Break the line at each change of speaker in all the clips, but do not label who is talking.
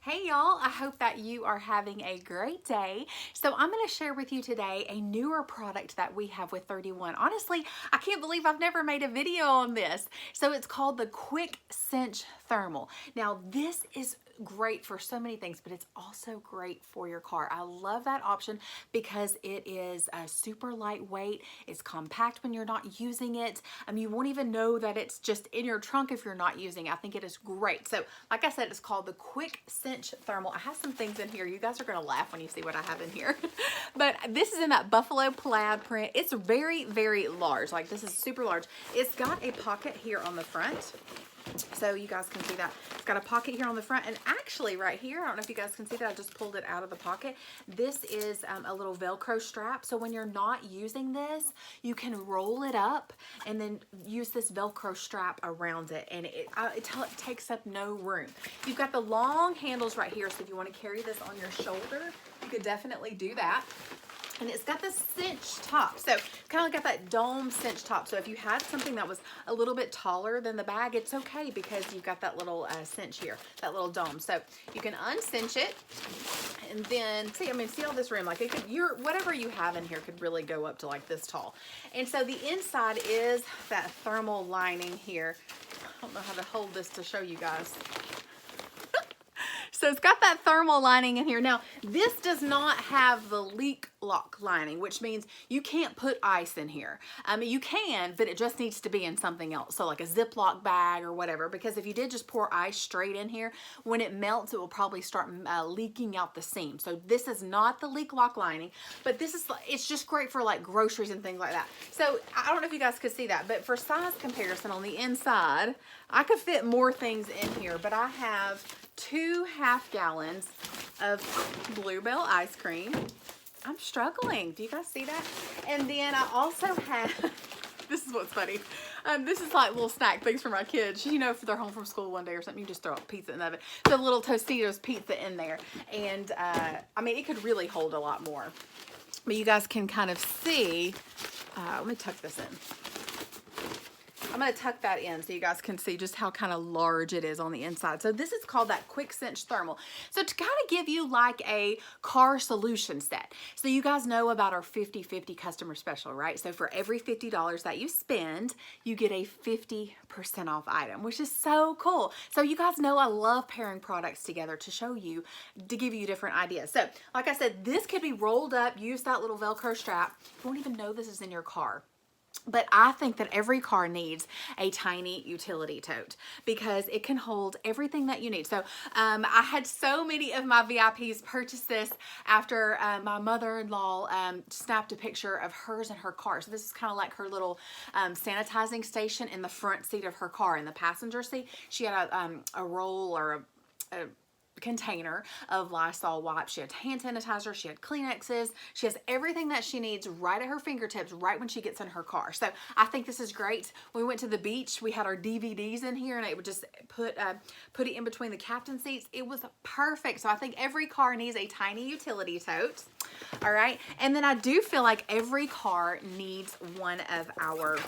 Hey y'all, I hope that you are having a great day. So I'm going to share with you today a newer product that we have with 31. Honestly, I can't believe I've never made a video on this. So it's called the Quick Cinch Thermal. Now this is great for so many things, but it's also great for your car. I love that option because it is super lightweight. It's compact when you're not using it. You won't even know that it's just in your trunk if you're not using it. I think it is great. So like I said, it's called the Quick Cinch Thermal. I have some things in here. You guys are going to laugh when you see what I have in here. But this is in that buffalo plaid print. It's very, very large. Like this is super large. It's got a pocket here on the front. So you guys can see that. It's got a pocket here on the front, and actually right here, I don't know if you guys can see that, I just pulled it out of the pocket. This is a little Velcro strap. So when you're not using this, you can roll it up and then use this Velcro strap around it, and it takes up no room. You've got the long handles right here, so if you want to carry this on your shoulder, you could definitely do that. And it's got this cinch top, so kind of got that dome cinch top. So if you had something that was a little bit taller than the bag, it's okay because you've got that little cinch here, that little dome. So you can uncinch it, and then see all this room. Like it could, whatever you have in here could really go up to like this tall. And so the inside is that thermal lining here. I don't know how to hold this to show you guys. So it's got that thermal lining in here. Now, this does not have the leak lock lining, which means you can't put ice in here. You can, but it just needs to be in something else. So like a Ziploc bag or whatever, because if you did just pour ice straight in here, when it melts, it will probably start leaking out the seam. So this is not the leak lock lining, but it's just great for like groceries and things like that. So I don't know if you guys could see that, but for size comparison on the inside, I could fit more things in here, but I have 2 half-gallons of Bluebell ice cream. I'm struggling. Do you guys see that? And then I also have, this is what's funny. This is like little snack things for my kids. You know, if they're home from school one day or something, you just throw a pizza in the oven. So a little Tostitos pizza in there. And it could really hold a lot more. But you guys can kind of see, let me tuck this in. I'm going to tuck that in so you guys can see just how kind of large it is on the inside. So this is called that Quick Cinch Thermal. So to kind of give you like a car solution set. So you guys know about our 50/50 customer special, right? So for every $50 that you spend, you get a 50% off item, which is so cool. So you guys know I love pairing products together to give you different ideas. So like I said, this could be rolled up, use that little Velcro strap. You won't even know this is in your car. But I think that every car needs a tiny utility tote because it can hold everything that you need. So I had so many of my VIPs purchase this after my mother-in-law snapped a picture of hers in her car. So this is kind of like her little sanitizing station in the front seat of her car. In the passenger seat, she had a roll or a container of Lysol wipes. She had hand sanitizer, she had Kleenexes, she has everything that she needs right at her fingertips right when she gets in her car. So I think this is great. When we went to the beach, we had our DVDs in here and it would just put it in between the captain seats. It was perfect. So I think every car needs a tiny utility tote. All right. And then I do feel like every car needs one of our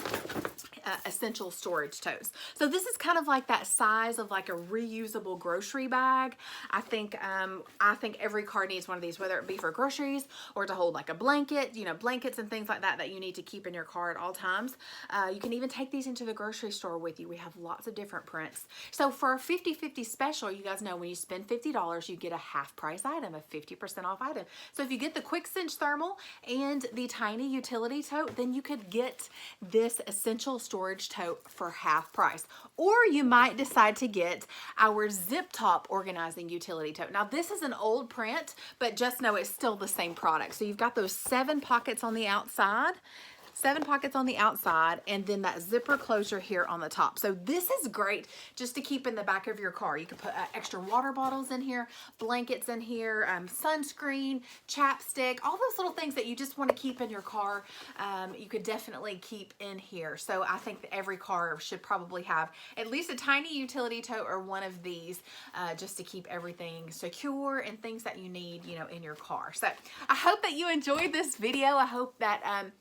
essential storage totes. So this is kind of like that size of like a reusable grocery bag. I think every car needs one of these, whether it be for groceries or to hold like a blanket, blankets and things like that you need to keep in your car at all times. You can even take these into the grocery store with you. We have lots of different prints. So for our 50/50 special, you guys know when you spend $50, you get a half price item, a 50% off item. So if you get the Quick Cinch Thermal and the tiny utility tote, then you could get this essential storage tote for half price. Or you might decide to get our zip top organizing utility tote. Now this is an old print, but just know it's still the same product. So you've got those 7 pockets on the outside. 7 pockets on the outside, and then that zipper closure here on the top. So this is great just to keep in the back of your car. You can put extra water bottles in here, blankets in here, sunscreen, chapstick, all those little things that you just want to keep in your car. You could definitely keep in here. So I think that every car should probably have at least a tiny utility tote or one of these just to keep everything secure and things that you need, in your car. So I hope that you enjoyed this video. I hope that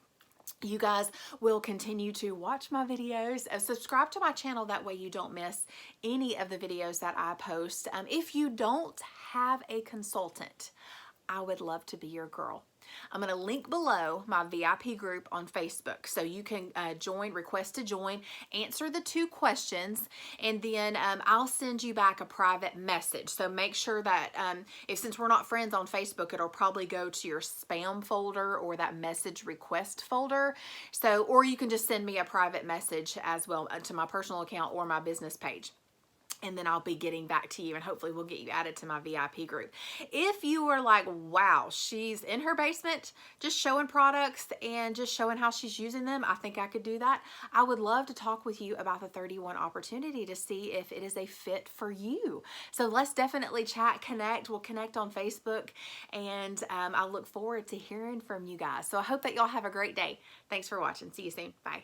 you guys will continue to watch my videos. Subscribe to my channel, that way you don't miss any of the videos that I post. If you don't have a consultant, I would love to be your girl. I'm going to link below my VIP group on Facebook, so you can request to join, answer the 2 questions, and then I'll send you back a private message. So make sure that since we're not friends on Facebook, it'll probably go to your spam folder or that message request folder. So, or you can just send me a private message as well to my personal account or my business page. And then I'll be getting back to you, and hopefully we'll get you added to my VIP group. If you are like, wow, she's in her basement just showing products and just showing how she's using them, I think I could do that. I would love to talk with you about the 31 opportunity to see if it is a fit for you. So let's definitely chat, connect. We'll connect on Facebook, and I look forward to hearing from you guys. So I hope that y'all have a great day. Thanks for watching. See you soon. Bye.